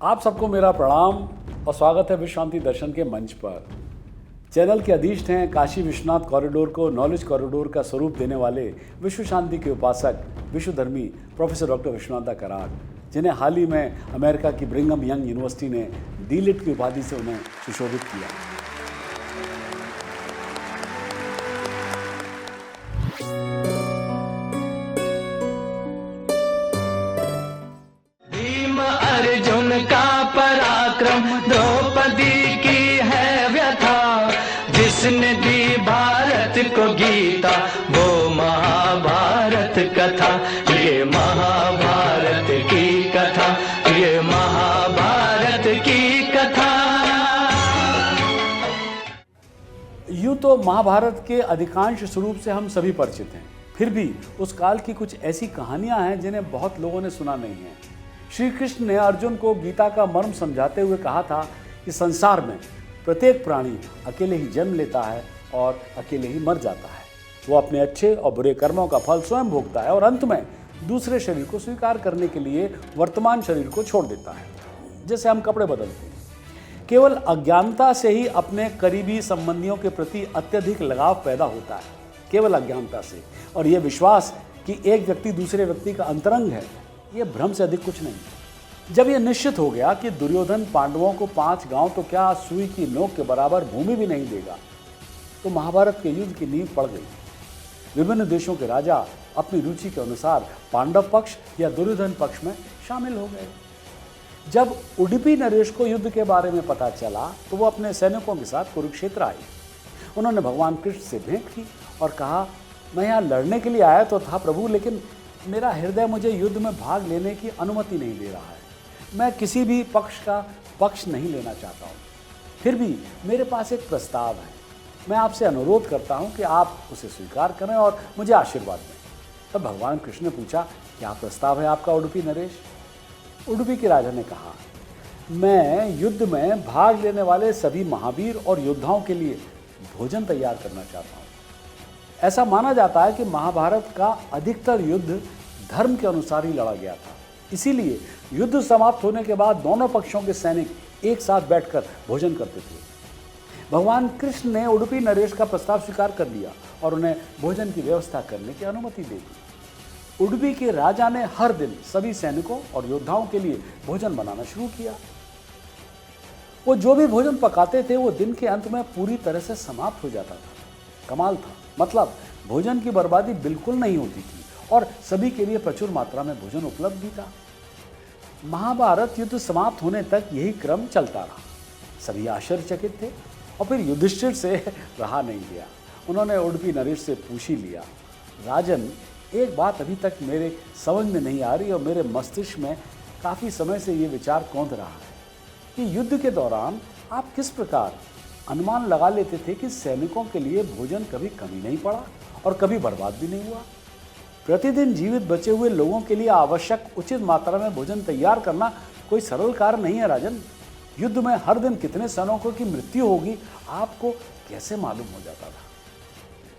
आप सबको मेरा प्रणाम और स्वागत है विश्व शांति दर्शन के मंच पर। चैनल के अधीष्ट हैं काशी विश्वनाथ कॉरिडोर को नॉलेज कॉरिडोर का स्वरूप देने वाले विश्व शांति के उपासक विश्वधर्मी प्रोफेसर डॉक्टर विश्वनाथ कराड़, जिन्हें हाल ही में अमेरिका की ब्रिंघम यंग यूनिवर्सिटी ने डीलिट की उपाधि से उन्हें सुशोभित किया। अर्जुन का पराक्रम द्रौपदी की है व्यथा, जिसने दी भारत को गीता वो महाभारत कथा। ये महाभारत की कथा, ये महाभारत की कथा। यूं तो महाभारत के अधिकांश स्वरूप से हम सभी परिचित हैं, फिर भी उस काल की कुछ ऐसी कहानियां हैं जिन्हें बहुत लोगों ने सुना नहीं है। श्री कृष्ण ने अर्जुन को गीता का मर्म समझाते हुए कहा था कि संसार में प्रत्येक प्राणी अकेले ही जन्म लेता है और अकेले ही मर जाता है। वो अपने अच्छे और बुरे कर्मों का फल स्वयं भोगता है और अंत में दूसरे शरीर को स्वीकार करने के लिए वर्तमान शरीर को छोड़ देता है, जैसे हम कपड़े बदलते हैं। केवल अज्ञानता से ही अपने करीबी संबंधियों के प्रति अत्यधिक लगाव पैदा होता है, केवल अज्ञानता से। और यह विश्वास कि एक व्यक्ति दूसरे व्यक्ति का अंतरंग है, यह भ्रम से अधिक कुछ नहीं। जब यह निश्चित हो गया कि दुर्योधन पांडवों को 5 गांव तो क्या सुई की नोक के बराबर भूमि भी नहीं देगा, तो महाभारत के युद्ध की नींव पड़ गई। विभिन्न देशों के राजा अपनी रुचि के अनुसार पांडव पक्ष या दुर्योधन पक्ष में शामिल हो गए। जब उडुपी नरेश को युद्ध के बारे में पता चला तो वो अपने सैनिकों के साथ कुरुक्षेत्र आई। उन्होंने भगवान कृष्ण से भेंट की और कहा, मैं यहाँ लड़ने के लिए आया तो था प्रभु, लेकिन मेरा हृदय मुझे युद्ध में भाग लेने की अनुमति नहीं दे रहा है। मैं किसी भी पक्ष का पक्ष नहीं लेना चाहता हूँ। फिर भी मेरे पास एक प्रस्ताव है, मैं आपसे अनुरोध करता हूँ कि आप उसे स्वीकार करें और मुझे आशीर्वाद दें। तब भगवान कृष्ण ने पूछा, क्या प्रस्ताव है आपका उडुपी नरेश? उडुपी के राजा ने कहा, मैं युद्ध में भाग लेने वाले सभी महावीर और योद्धाओं के लिए भोजन तैयार करना चाहता हूँ। ऐसा माना जाता है कि महाभारत का अधिकतर युद्ध धर्म के अनुसार ही लड़ा गया था, इसीलिए युद्ध समाप्त होने के बाद दोनों पक्षों के सैनिक एक साथ बैठकर भोजन करते थे। भगवान कृष्ण ने उडुपी नरेश का प्रस्ताव स्वीकार कर लिया और उन्हें भोजन की व्यवस्था करने की अनुमति दे दी। उडुपी के राजा ने हर दिन सभी सैनिकों और योद्धाओं के लिए भोजन बनाना शुरू किया। वो जो भी भोजन पकाते थे वो दिन के अंत में पूरी तरह से समाप्त हो जाता था। कमाल था, मतलब भोजन की बर्बादी बिल्कुल नहीं होती थी और सभी के लिए प्रचुर मात्रा में भोजन उपलब्ध भी था। महाभारत युद्ध समाप्त होने तक यही क्रम चलता रहा। सभी आश्चर्यचकित थे और फिर युधिष्ठिर से रहा नहीं गया। उन्होंने उडुपी नरेश से पूछ ही लिया, राजन, एक बात अभी तक मेरे समझ में नहीं आ रही और मेरे मस्तिष्क में काफ़ी समय से ये विचार कौंध रहा है कि युद्ध के दौरान आप किस प्रकार अनुमान लगा लेते थे कि सैनिकों के लिए भोजन कभी कमी नहीं पड़ा और कभी बर्बाद भी नहीं हुआ। प्रतिदिन जीवित बचे हुए लोगों के लिए आवश्यक उचित मात्रा में भोजन तैयार करना कोई सरल कार्य नहीं है राजन। युद्ध में हर दिन कितने सैनिकों की मृत्यु होगी आपको कैसे मालूम हो जाता था?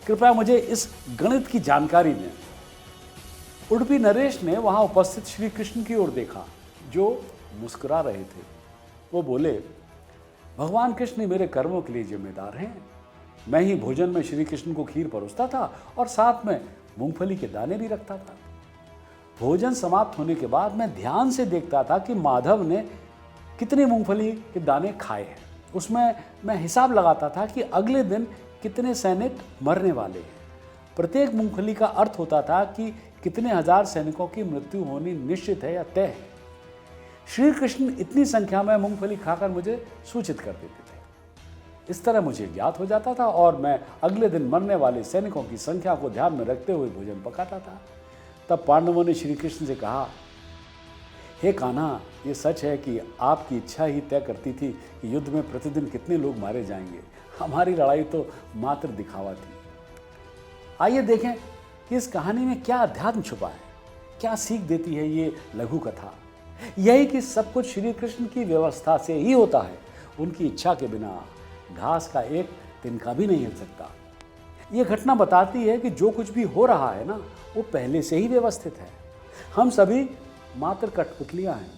कृपया मुझे इस गणित की जानकारी दें। उडुपी नरेश ने वहां उपस्थित श्री कृष्ण की ओर देखा जो मुस्कुरा रहे थे। वो बोले, भगवान कृष्ण मेरे कर्मों के लिए जिम्मेदार हैं। मैं ही भोजन में श्री कृष्ण को खीर परोसता था और साथ में मूंगफली के दाने भी रखता था। भोजन समाप्त होने के बाद मैं ध्यान से देखता था कि माधव ने कितने मूंगफली के दाने खाए हैं। उसमें मैं हिसाब लगाता था कि अगले दिन कितने सैनिक मरने वाले हैं। प्रत्येक मूंगफली का अर्थ होता था कि कितने हजार सैनिकों की मृत्यु होनी निश्चित है या तय है। श्री कृष्ण इतनी संख्या में मूंगफली खाकर मुझे सूचित कर देते थे। इस तरह मुझे ज्ञात हो जाता था और मैं अगले दिन मरने वाले सैनिकों की संख्या को ध्यान में रखते हुए भोजन पकाता था। तब पांडवों ने श्री कृष्ण से कहा, हे कान्हा, ये सच है कि आपकी इच्छा ही तय करती थी कि युद्ध में प्रतिदिन कितने लोग मारे जाएंगे। हमारी लड़ाई तो मात्र दिखावा थी। आइए देखें कि इस कहानी में क्या अध्यात्म छुपा है, क्या सीख देती है ये लघु कथा। यही कि सब कुछ श्री कृष्ण की व्यवस्था से ही होता है। उनकी इच्छा के बिना घास का एक तिनका भी नहीं हिल सकता। ये घटना बताती है कि जो कुछ भी हो रहा है ना, वो पहले से ही व्यवस्थित है। हम सभी मात्र कठपुतलियां हैं,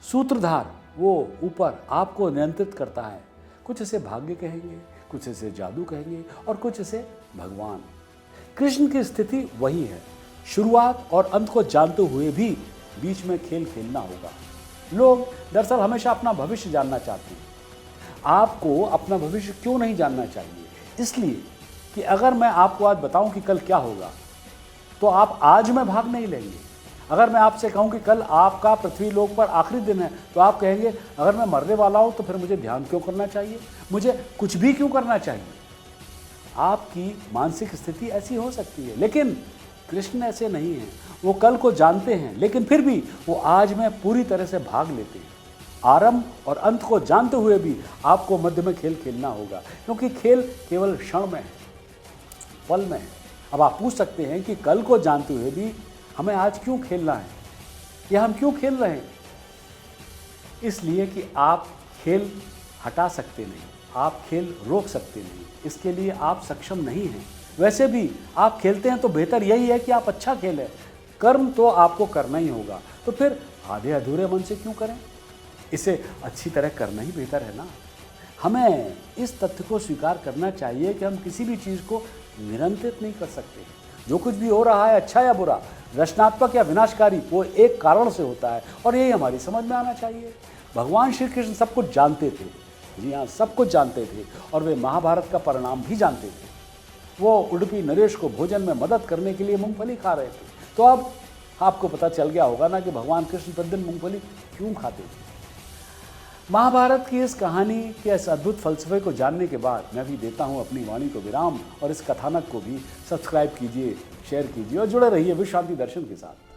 सूत्रधार वो ऊपर आपको नियंत्रित करता है। कुछ इसे भाग्य कहेंगे, कुछ इसे जादू कहेंगे और कुछ इसे भगवान। कृष्ण की स्थिति वही है, शुरुआत और अंत को जानते हुए भी बीच में खेल खेलना होगा। लोग दरअसल हमेशा अपना भविष्य जानना चाहते हैं। आपको अपना भविष्य क्यों नहीं जानना चाहिए? इसलिए कि अगर मैं आपको आज बताऊं कि कल क्या होगा, तो आप आज में भाग नहीं लेंगे। अगर मैं आपसे कहूं कि कल आपका पृथ्वी लोक पर आखिरी दिन है, तो आप कहेंगे अगर मैं मरने वाला हूं तो फिर मुझे ध्यान क्यों करना चाहिए, मुझे कुछ भी क्यों करना चाहिए। आपकी मानसिक स्थिति ऐसी हो सकती है, लेकिन कृष्ण ऐसे नहीं हैं। वो कल को जानते हैं, लेकिन फिर भी वो आज में पूरी तरह से भाग लेते हैं। आरंभ और अंत को जानते हुए भी आपको मध्य में खेल खेलना होगा, क्योंकि खेल केवल क्षण में है, पल में है। अब आप पूछ सकते हैं कि कल को जानते हुए भी हमें आज क्यों खेलना है, या हम क्यों खेल रहे हैं? इसलिए कि आप खेल हटा सकते नहीं, आप खेल रोक सकते नहीं, इसके लिए आप सक्षम नहीं हैं। वैसे भी आप खेलते हैं तो बेहतर यही है कि आप अच्छा खेलें। कर्म तो आपको करना ही होगा, तो फिर आधे अधूरे मन से क्यों करें? इसे अच्छी तरह करना ही बेहतर है ना। हमें इस तथ्य को स्वीकार करना चाहिए कि हम किसी भी चीज़ को नियंत्रित नहीं कर सकते। जो कुछ भी हो रहा है, अच्छा या बुरा, रचनात्मक या विनाशकारी, वो एक कारण से होता है, और यही हमारी समझ में आना चाहिए। भगवान श्री कृष्ण सब कुछ जानते थे, जी हाँ, सब कुछ जानते थे, और वे महाभारत का परिणाम भी जानते थे। वो उडुपी नरेश को भोजन में मदद करने के लिए मूंगफली खा रहे थे। तो अब आपको पता चल गया होगा ना कि भगवान कृष्ण प्रतिदिन मूंगफली क्यों खाते थे। महाभारत की इस कहानी के इस अद्भुत फलसफे को जानने के बाद मैं भी देता हूं अपनी वाणी को विराम, और इस कथानक को भी सब्सक्राइब कीजिए, शेयर कीजिए और जुड़े रहिए विश्व शांति दर्शन के साथ।